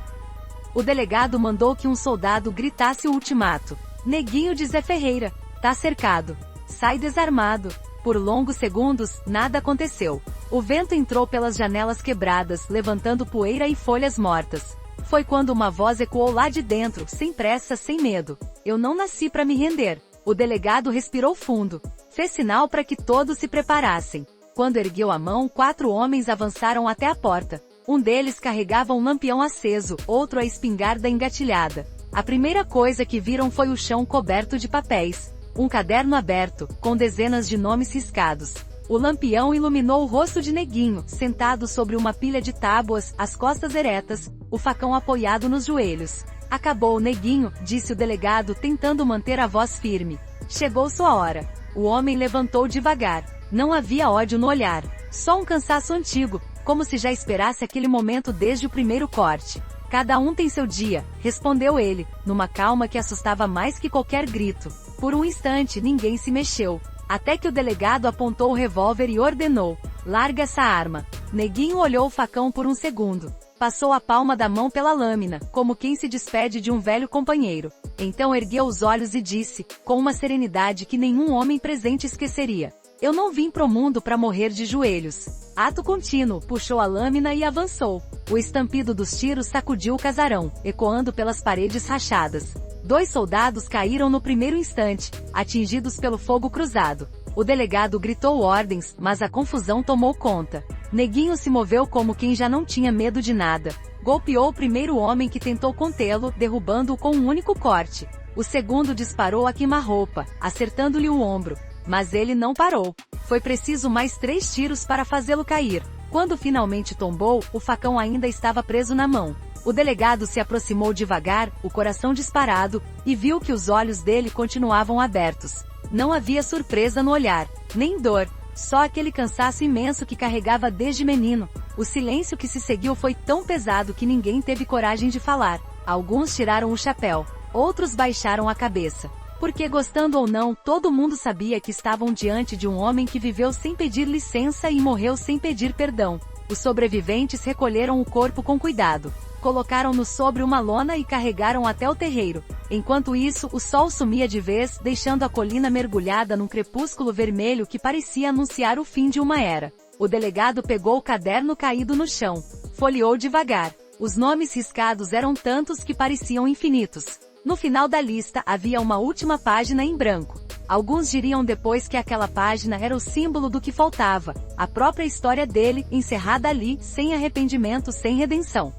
O delegado mandou que um soldado gritasse o ultimato. Neguinho de Zé Ferreira. Tá cercado. Sai desarmado. Por longos segundos, nada aconteceu. O vento entrou pelas janelas quebradas, levantando poeira e folhas mortas. Foi quando uma voz ecoou lá de dentro, sem pressa, sem medo. Eu não nasci para me render. O delegado respirou fundo. Fez sinal para que todos se preparassem. Quando ergueu a mão, 4 homens avançaram até a porta. Um deles carregava um lampião aceso, outro a espingarda engatilhada. A primeira coisa que viram foi o chão coberto de papéis. Um caderno aberto, com dezenas de nomes riscados. O lampião iluminou o rosto de Neguinho, sentado sobre uma pilha de tábuas, as costas eretas, o facão apoiado nos joelhos. Acabou, Neguinho, disse o delegado, tentando manter a voz firme. Chegou sua hora. O homem levantou devagar. Não havia ódio no olhar. Só um cansaço antigo, como se já esperasse aquele momento desde o primeiro corte. Cada um tem seu dia, respondeu ele, numa calma que assustava mais que qualquer grito. Por um instante ninguém se mexeu, até que o delegado apontou o revólver e ordenou: larga essa arma. Neguinho olhou o facão por um segundo. Passou a palma da mão pela lâmina, como quem se despede de um velho companheiro. Então ergueu os olhos e disse, com uma serenidade que nenhum homem presente esqueceria: eu não vim pro mundo para morrer de joelhos. Ato contínuo, puxou a lâmina e avançou. O estampido dos tiros sacudiu o casarão, ecoando pelas paredes rachadas. 2 soldados caíram no primeiro instante, atingidos pelo fogo cruzado. O delegado gritou ordens, mas a confusão tomou conta. Neguinho se moveu como quem já não tinha medo de nada. Golpeou o primeiro homem que tentou contê-lo, derrubando-o com um único corte. O segundo disparou a queima-roupa, acertando-lhe o ombro. Mas ele não parou. Foi preciso mais 3 tiros para fazê-lo cair. Quando finalmente tombou, o facão ainda estava preso na mão. O delegado se aproximou devagar, o coração disparado, e viu que os olhos dele continuavam abertos. Não havia surpresa no olhar, nem dor, só aquele cansaço imenso que carregava desde menino. O silêncio que se seguiu foi tão pesado que ninguém teve coragem de falar. Alguns tiraram o chapéu, outros baixaram a cabeça. Porque gostando ou não, todo mundo sabia que estavam diante de um homem que viveu sem pedir licença e morreu sem pedir perdão. Os sobreviventes recolheram o corpo com cuidado. Colocaram-no sobre uma lona e carregaram até o terreiro. Enquanto isso, o sol sumia de vez, deixando a colina mergulhada num crepúsculo vermelho que parecia anunciar o fim de uma era. O delegado pegou o caderno caído no chão. Folheou devagar. Os nomes riscados eram tantos que pareciam infinitos. No final da lista havia uma última página em branco. Alguns diriam depois que aquela página era o símbolo do que faltava, a própria história dele, encerrada ali, sem arrependimento, sem redenção.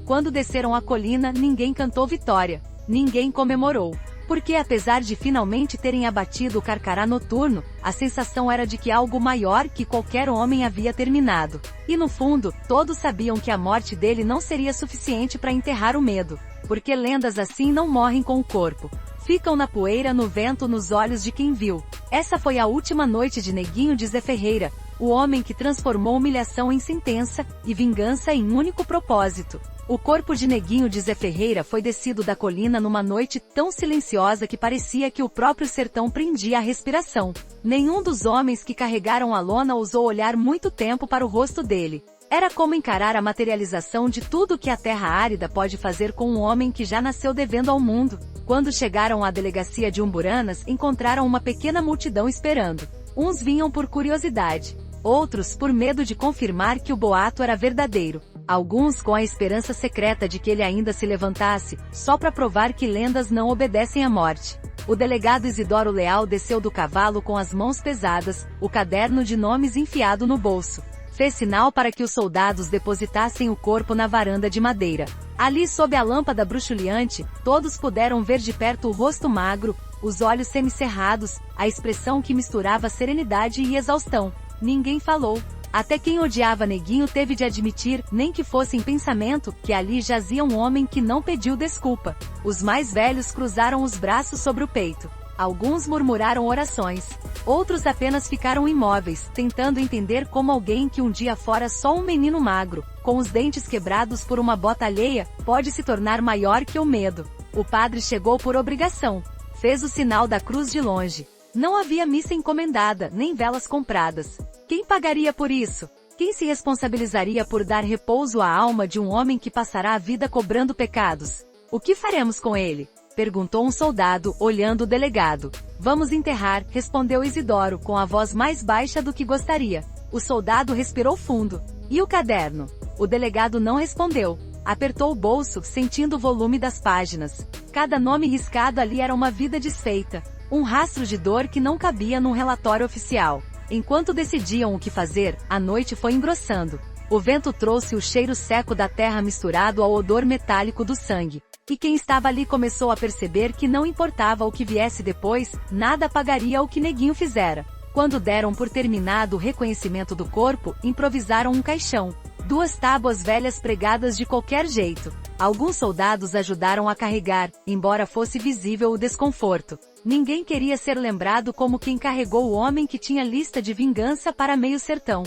Quando desceram a colina, ninguém cantou vitória. Ninguém comemorou. Porque apesar de finalmente terem abatido o Carcará noturno, a sensação era de que algo maior que qualquer homem havia terminado. E no fundo, todos sabiam que a morte dele não seria suficiente para enterrar o medo. Porque lendas assim não morrem com o corpo. Ficam na poeira, no vento, nos olhos de quem viu. Essa foi a última noite de Neguinho de Zé Ferreira, o homem que transformou humilhação em sentença, e vingança em único propósito. O corpo de Neguinho de Zé Ferreira foi descido da colina numa noite tão silenciosa que parecia que o próprio sertão prendia a respiração. Nenhum dos homens que carregaram a lona ousou olhar muito tempo para o rosto dele. Era como encarar a materialização de tudo que a terra árida pode fazer com um homem que já nasceu devendo ao mundo. Quando chegaram à delegacia de Umburanas, encontraram uma pequena multidão esperando. Uns vinham por curiosidade, outros por medo de confirmar que o boato era verdadeiro. Alguns com a esperança secreta de que ele ainda se levantasse, só para provar que lendas não obedecem à morte. O delegado Isidoro Leal desceu do cavalo com as mãos pesadas, o caderno de nomes enfiado no bolso. Fez sinal para que os soldados depositassem o corpo na varanda de madeira. Ali sob a lâmpada bruxuleante, todos puderam ver de perto o rosto magro, os olhos semicerrados, a expressão que misturava serenidade e exaustão. Ninguém falou. Até quem odiava Neguinho teve de admitir, nem que fosse em pensamento, que ali jazia um homem que não pediu desculpa. Os mais velhos cruzaram os braços sobre o peito. Alguns murmuraram orações. Outros apenas ficaram imóveis, tentando entender como alguém que um dia fora só um menino magro, com os dentes quebrados por uma bota alheia, pode se tornar maior que o medo. O padre chegou por obrigação. Fez o sinal da cruz de longe. Não havia missa encomendada, nem velas compradas. Quem pagaria por isso? Quem se responsabilizaria por dar repouso à alma de um homem que passará a vida cobrando pecados? O que faremos com ele? Perguntou um soldado, olhando o delegado. Vamos enterrar, respondeu Isidoro, com a voz mais baixa do que gostaria. O soldado respirou fundo. E o caderno? O delegado não respondeu. Apertou o bolso, sentindo o volume das páginas. Cada nome riscado ali era uma vida desfeita. Um rastro de dor que não cabia num relatório oficial. Enquanto decidiam o que fazer, a noite foi engrossando. O vento trouxe o cheiro seco da terra misturado ao odor metálico do sangue. E quem estava ali começou a perceber que não importava o que viesse depois, nada apagaria o que Neguinho fizera. Quando deram por terminado o reconhecimento do corpo, improvisaram um caixão. 2 tábuas velhas pregadas de qualquer jeito. Alguns soldados ajudaram a carregar, embora fosse visível o desconforto. Ninguém queria ser lembrado como quem carregou o homem que tinha lista de vingança para meio sertão.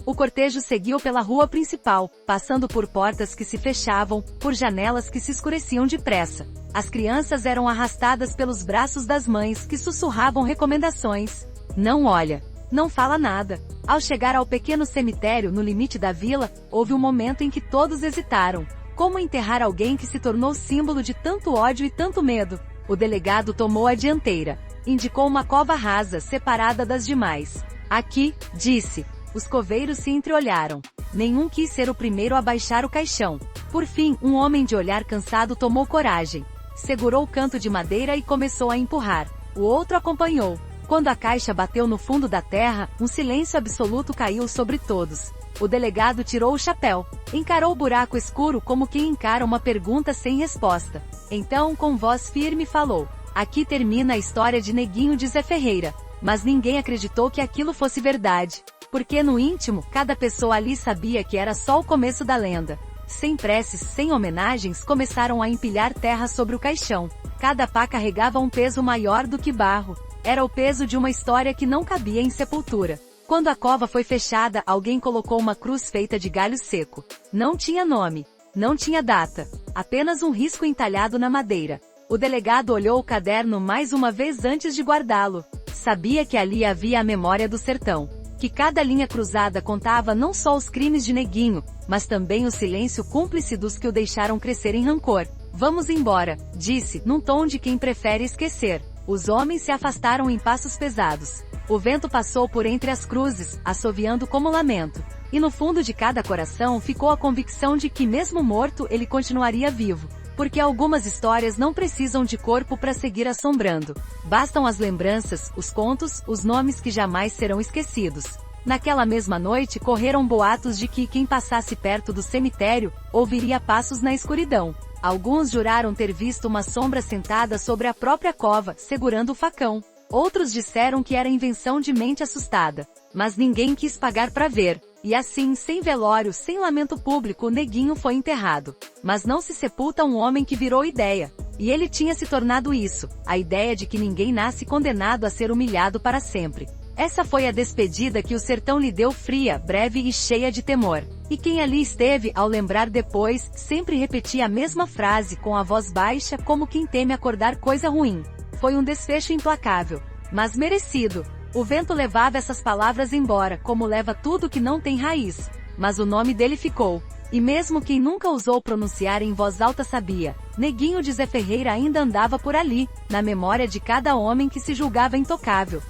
O cortejo seguiu pela rua principal, passando por portas que se fechavam, por janelas que se escureciam depressa. As crianças eram arrastadas pelos braços das mães, que sussurravam recomendações. Não olha. Não fala nada. Ao chegar ao pequeno cemitério no limite da vila, houve um momento em que todos hesitaram. Como enterrar alguém que se tornou símbolo de tanto ódio e tanto medo? O delegado tomou a dianteira. Indicou uma cova rasa, separada das demais. Aqui, disse. Os coveiros se entreolharam. Nenhum quis ser o primeiro a baixar o caixão. Por fim, um homem de olhar cansado tomou coragem. Segurou o canto de madeira e começou a empurrar. O outro acompanhou. Quando a caixa bateu no fundo da terra, um silêncio absoluto caiu sobre todos. O delegado tirou o chapéu. Encarou o buraco escuro como quem encara uma pergunta sem resposta. Então, com voz firme falou. Aqui termina a história de Neguinho de Zé Ferreira. Mas ninguém acreditou que aquilo fosse verdade. Porque no íntimo, cada pessoa ali sabia que era só o começo da lenda. Sem preces, sem homenagens, começaram a empilhar terra sobre o caixão. Cada pá carregava um peso maior do que barro. Era o peso de uma história que não cabia em sepultura. Quando a cova foi fechada, alguém colocou uma cruz feita de galho seco. Não tinha nome. Não tinha data. Apenas um risco entalhado na madeira. O delegado olhou o caderno mais uma vez antes de guardá-lo. Sabia que ali havia a memória do sertão. que cada linha cruzada contava não só os crimes de Neguinho, mas também o silêncio cúmplice dos que o deixaram crescer em rancor. Vamos embora, disse, num tom de quem prefere esquecer. Os homens se afastaram em passos pesados. O vento passou por entre as cruzes, assoviando como lamento. E no fundo de cada coração ficou a convicção de que mesmo morto ele continuaria vivo. Porque algumas histórias não precisam de corpo para seguir assombrando. Bastam as lembranças, os contos, os nomes que jamais serão esquecidos. Naquela mesma noite correram boatos de que quem passasse perto do cemitério, ouviria passos na escuridão. Alguns juraram ter visto uma sombra sentada sobre a própria cova, segurando o facão. Outros disseram que era invenção de mente assustada. Mas ninguém quis pagar para ver. E assim, sem velório, sem lamento público, Neguinho foi enterrado. Mas não se sepulta um homem que virou ideia. E ele tinha se tornado isso, a ideia de que ninguém nasce condenado a ser humilhado para sempre. Essa foi a despedida que o sertão lhe deu, fria, breve e cheia de temor. E quem ali esteve, ao lembrar depois, sempre repetia a mesma frase com a voz baixa, como quem teme acordar coisa ruim. Foi um desfecho implacável, mas merecido. O vento levava essas palavras embora, como leva tudo que não tem raiz. Mas o nome dele ficou. E mesmo quem nunca ousou pronunciar em voz alta sabia, Neguinho de Zé Ferreira ainda andava por ali, na memória de cada homem que se julgava intocável.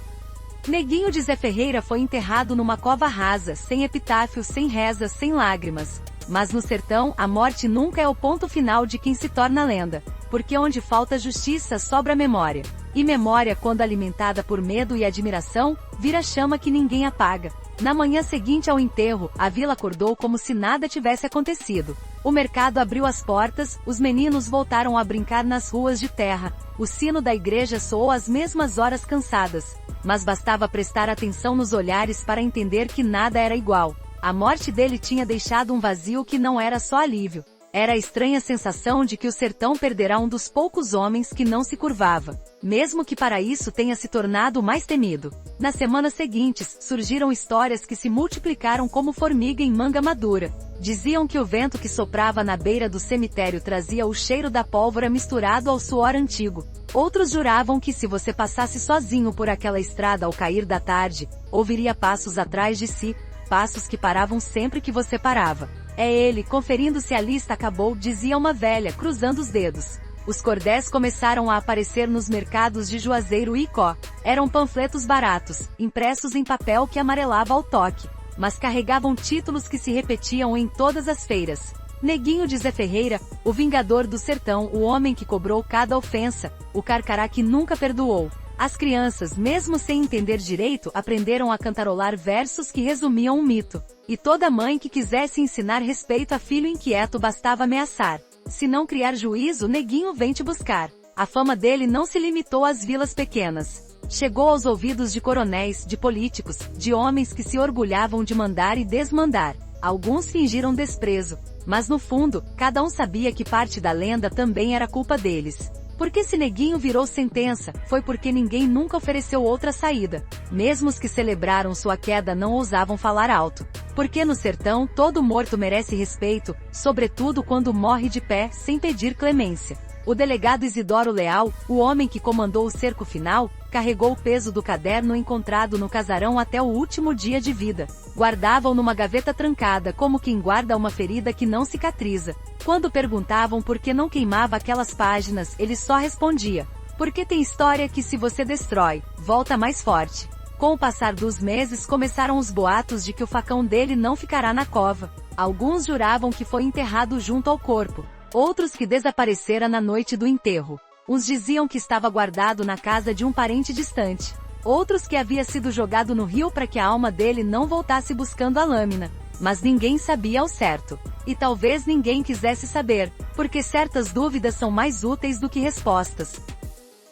Neguinho de Zé Ferreira foi enterrado numa cova rasa, sem epitáfio, sem rezas, sem lágrimas. Mas no sertão, a morte nunca é o ponto final de quem se torna lenda. Porque onde falta justiça sobra memória. E memória, quando alimentada por medo e admiração, vira chama que ninguém apaga. Na manhã seguinte ao enterro, a vila acordou como se nada tivesse acontecido. O mercado abriu as portas, os meninos voltaram a brincar nas ruas de terra. O sino da igreja soou às mesmas horas cansadas. Mas bastava prestar atenção nos olhares para entender que nada era igual. A morte dele tinha deixado um vazio que não era só alívio. Era a estranha sensação de que o sertão perderá um dos poucos homens que não se curvava, mesmo que para isso tenha se tornado o mais temido. Nas semanas seguintes, surgiram histórias que se multiplicaram como formiga em manga madura. Diziam que o vento que soprava na beira do cemitério trazia o cheiro da pólvora misturado ao suor antigo. Outros juravam que se você passasse sozinho por aquela estrada ao cair da tarde, ouviria passos atrás de si, passos que paravam sempre que você parava. É ele, conferindo se a lista acabou, dizia uma velha, cruzando os dedos. Os cordéis começaram a aparecer nos mercados de Juazeiro e Icó. Eram panfletos baratos, impressos em papel que amarelava ao toque, mas carregavam títulos que se repetiam em todas as feiras. Neguinho de Zé Ferreira, o vingador do sertão, o homem que cobrou cada ofensa, o carcará que nunca perdoou. As crianças, mesmo sem entender direito, aprenderam a cantarolar versos que resumiam um mito. E toda mãe que quisesse ensinar respeito a filho inquieto bastava ameaçar. Se não criar juízo, Neguinho vem te buscar. A fama dele não se limitou às vilas pequenas. Chegou aos ouvidos de coronéis, de políticos, de homens que se orgulhavam de mandar e desmandar. Alguns fingiram desprezo, mas no fundo, cada um sabia que parte da lenda também era culpa deles. Porque se Neguinho virou sentença, foi porque ninguém nunca ofereceu outra saída. Mesmo os que celebraram sua queda não ousavam falar alto. Porque no sertão, todo morto merece respeito, sobretudo quando morre de pé, sem pedir clemência. O delegado Isidoro Leal, o homem que comandou o cerco final, carregou o peso do caderno encontrado no casarão até o último dia de vida. Guardava-o numa gaveta trancada, como quem guarda uma ferida que não cicatriza. Quando perguntavam por que não queimava aquelas páginas, ele só respondia: porque tem história que se você destrói, volta mais forte. Com o passar dos meses começaram os boatos de que o facão dele não ficará na cova. Alguns juravam que foi enterrado junto ao corpo. Outros que desaparecera na noite do enterro. Uns diziam que estava guardado na casa de um parente distante. Outros que havia sido jogado no rio para que a alma dele não voltasse buscando a lâmina. Mas ninguém sabia ao certo. E talvez ninguém quisesse saber, porque certas dúvidas são mais úteis do que respostas.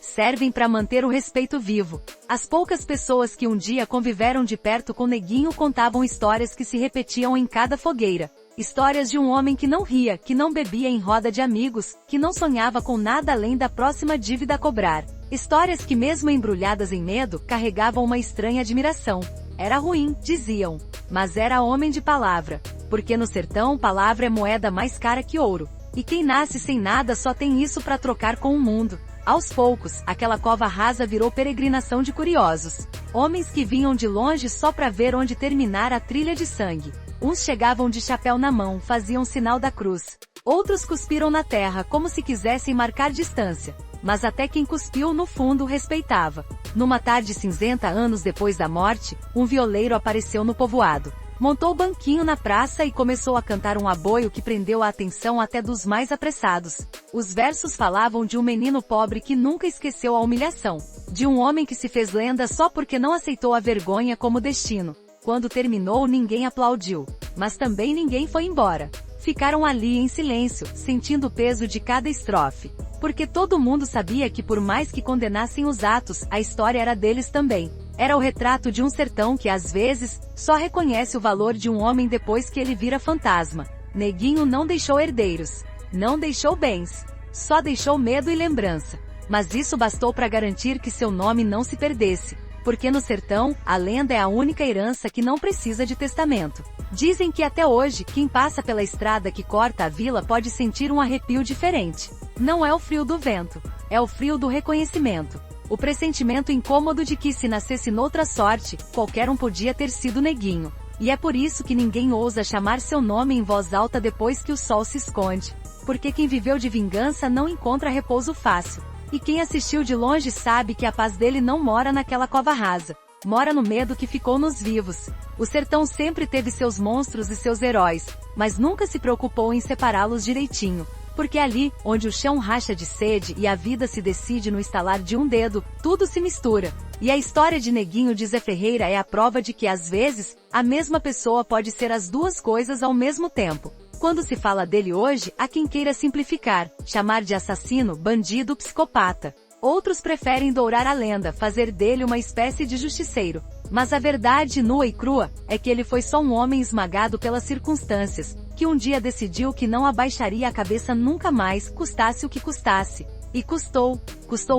Servem para manter o respeito vivo. As poucas pessoas que um dia conviveram de perto com Neguinho contavam histórias que se repetiam em cada fogueira. Histórias de um homem que não ria, que não bebia em roda de amigos, que não sonhava com nada além da próxima dívida a cobrar. Histórias que, mesmo embrulhadas em medo, carregavam uma estranha admiração. Era ruim, diziam, mas era homem de palavra, porque no sertão palavra é moeda mais cara que ouro. E quem nasce sem nada só tem isso para trocar com o mundo. Aos poucos, aquela cova rasa virou peregrinação de curiosos. Homens que vinham de longe só para ver onde terminar a trilha de sangue. Uns chegavam de chapéu na mão, faziam sinal da cruz. Outros cuspiram na terra como se quisessem marcar distância. Mas até quem cuspiu no fundo respeitava. Numa tarde cinzenta anos depois da morte, um violeiro apareceu no povoado. Montou o banquinho na praça e começou a cantar um aboio que prendeu a atenção até dos mais apressados. Os versos falavam de um menino pobre que nunca esqueceu a humilhação. De um homem que se fez lenda só porque não aceitou a vergonha como destino. Quando terminou, ninguém aplaudiu. Mas também ninguém foi embora. Ficaram ali em silêncio, sentindo o peso de cada estrofe. Porque todo mundo sabia que por mais que condenassem os atos, a história era deles também. Era o retrato de um sertão que às vezes, só reconhece o valor de um homem depois que ele vira fantasma. Neguinho não deixou herdeiros. Não deixou bens. Só deixou medo e lembrança. Mas isso bastou para garantir que seu nome não se perdesse. Porque no sertão, a lenda é a única herança que não precisa de testamento. Dizem que até hoje, quem passa pela estrada que corta a vila pode sentir um arrepio diferente. Não é o frio do vento. É o frio do reconhecimento. O pressentimento incômodo de que se nascesse noutra sorte, qualquer um podia ter sido Neguinho. E é por isso que ninguém ousa chamar seu nome em voz alta depois que o sol se esconde. Porque quem viveu de vingança não encontra repouso fácil. E quem assistiu de longe sabe que a paz dele não mora naquela cova rasa. Mora no medo que ficou nos vivos. O sertão sempre teve seus monstros e seus heróis, mas nunca se preocupou em separá-los direitinho. Porque ali, onde o chão racha de sede e a vida se decide no estalar de um dedo, tudo se mistura. E a história de Neguinho de Zé Ferreira é a prova de que às vezes, a mesma pessoa pode ser as duas coisas ao mesmo tempo. Quando se fala dele hoje, há quem queira simplificar, chamar de assassino, bandido, psicopata. Outros preferem dourar a lenda, fazer dele uma espécie de justiceiro. Mas a verdade nua e crua, é que ele foi só um homem esmagado pelas circunstâncias, que um dia decidiu que não abaixaria a cabeça nunca mais, custasse o que custasse. E custou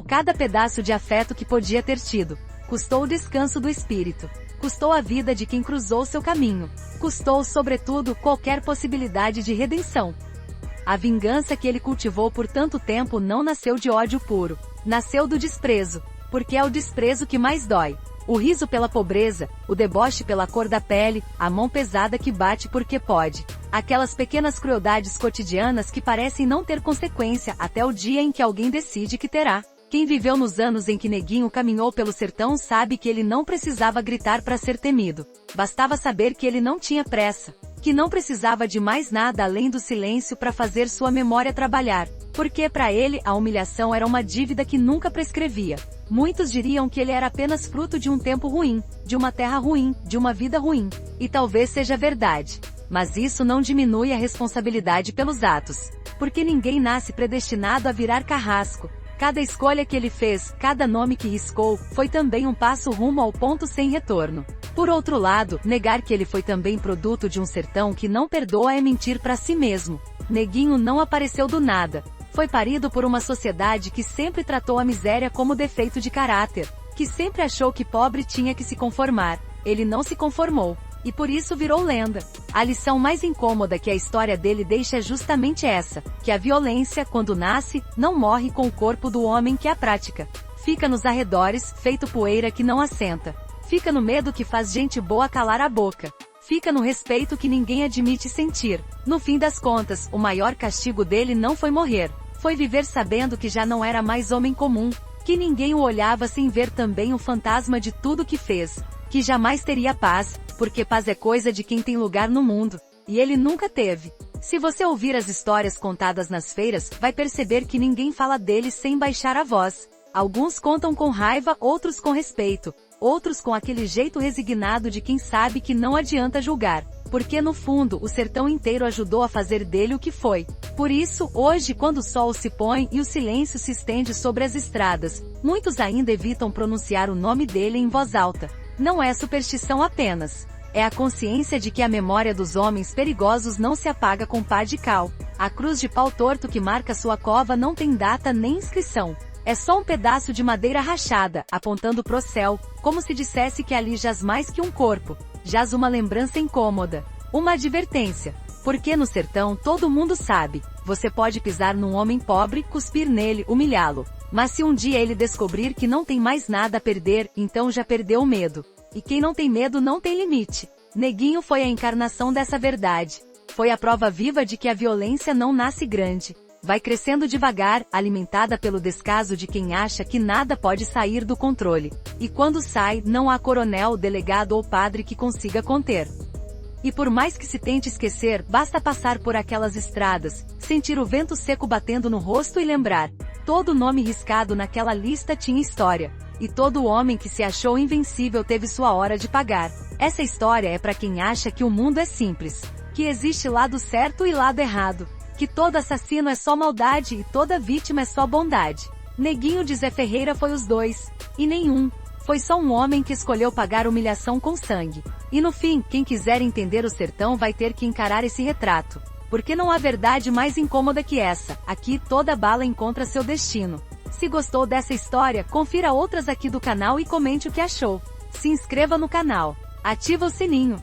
cada pedaço de afeto que podia ter tido. Custou o descanso do espírito. Custou a vida de quem cruzou seu caminho. Custou, sobretudo, qualquer possibilidade de redenção. A vingança que ele cultivou por tanto tempo não nasceu de ódio puro. Nasceu do desprezo. Porque é o desprezo que mais dói. O riso pela pobreza, o deboche pela cor da pele, a mão pesada que bate porque pode. Aquelas pequenas crueldades cotidianas que parecem não ter consequência até o dia em que alguém decide que terá. Quem viveu nos anos em que Neguinho caminhou pelo sertão sabe que ele não precisava gritar para ser temido. Bastava saber que ele não tinha pressa. Que não precisava de mais nada além do silêncio para fazer sua memória trabalhar. Porque para ele a humilhação era uma dívida que nunca prescrevia. Muitos diriam que ele era apenas fruto de um tempo ruim, de uma terra ruim, de uma vida ruim. E talvez seja verdade. Mas isso não diminui a responsabilidade pelos atos. Porque ninguém nasce predestinado a virar carrasco. Cada escolha que ele fez, cada nome que riscou, foi também um passo rumo ao ponto sem retorno. Por outro lado, negar que ele foi também produto de um sertão que não perdoa é mentir para si mesmo. Neguinho não apareceu do nada. Foi parido por uma sociedade que sempre tratou a miséria como defeito de caráter, que sempre achou que pobre tinha que se conformar. Ele não se conformou. E por isso virou lenda. A lição mais incômoda que a história dele deixa é justamente essa, que a violência, quando nasce, não morre com o corpo do homem que a pratica. Fica nos arredores, feito poeira que não assenta. Fica no medo que faz gente boa calar a boca. Fica no respeito que ninguém admite sentir. No fim das contas, o maior castigo dele não foi morrer. Foi viver sabendo que já não era mais homem comum, que ninguém o olhava sem ver também o fantasma de tudo que fez, que jamais teria paz, porque paz é coisa de quem tem lugar no mundo, e ele nunca teve. Se você ouvir as histórias contadas nas feiras, vai perceber que ninguém fala dele sem baixar a voz. Alguns contam com raiva, outros com respeito, outros com aquele jeito resignado de quem sabe que não adianta julgar. Porque no fundo, o sertão inteiro ajudou a fazer dele o que foi. Por isso, hoje quando o sol se põe e o silêncio se estende sobre as estradas, muitos ainda evitam pronunciar o nome dele em voz alta. Não é superstição apenas. É a consciência de que a memória dos homens perigosos não se apaga com pá de cal. A cruz de pau torto que marca sua cova não tem data nem inscrição. É só um pedaço de madeira rachada, apontando pro céu, como se dissesse que ali jaz mais que um corpo. Jaz uma lembrança incômoda. Uma advertência. Porque no sertão todo mundo sabe, você pode pisar num homem pobre, cuspir nele, humilhá-lo. Mas se um dia ele descobrir que não tem mais nada a perder, então já perdeu o medo. E quem não tem medo não tem limite. Neguinho foi a encarnação dessa verdade. Foi a prova viva de que a violência não nasce grande. Vai crescendo devagar, alimentada pelo descaso de quem acha que nada pode sair do controle. E quando sai, não há coronel, delegado ou padre que consiga conter. E por mais que se tente esquecer, basta passar por aquelas estradas, sentir o vento seco batendo no rosto e lembrar. Todo nome riscado naquela lista tinha história. E todo homem que se achou invencível teve sua hora de pagar. Essa história é para quem acha que o mundo é simples. Que existe lado certo e lado errado. Que todo assassino é só maldade e toda vítima é só bondade. Neguinho de Zé Ferreira foi os dois. E nenhum. Foi só um homem que escolheu pagar humilhação com sangue. E no fim, quem quiser entender o sertão vai ter que encarar esse retrato. Porque não há verdade mais incômoda que essa. Aqui toda bala encontra seu destino. Se gostou dessa história, confira outras aqui do canal e comente o que achou. Se inscreva no canal. Ativa o sininho.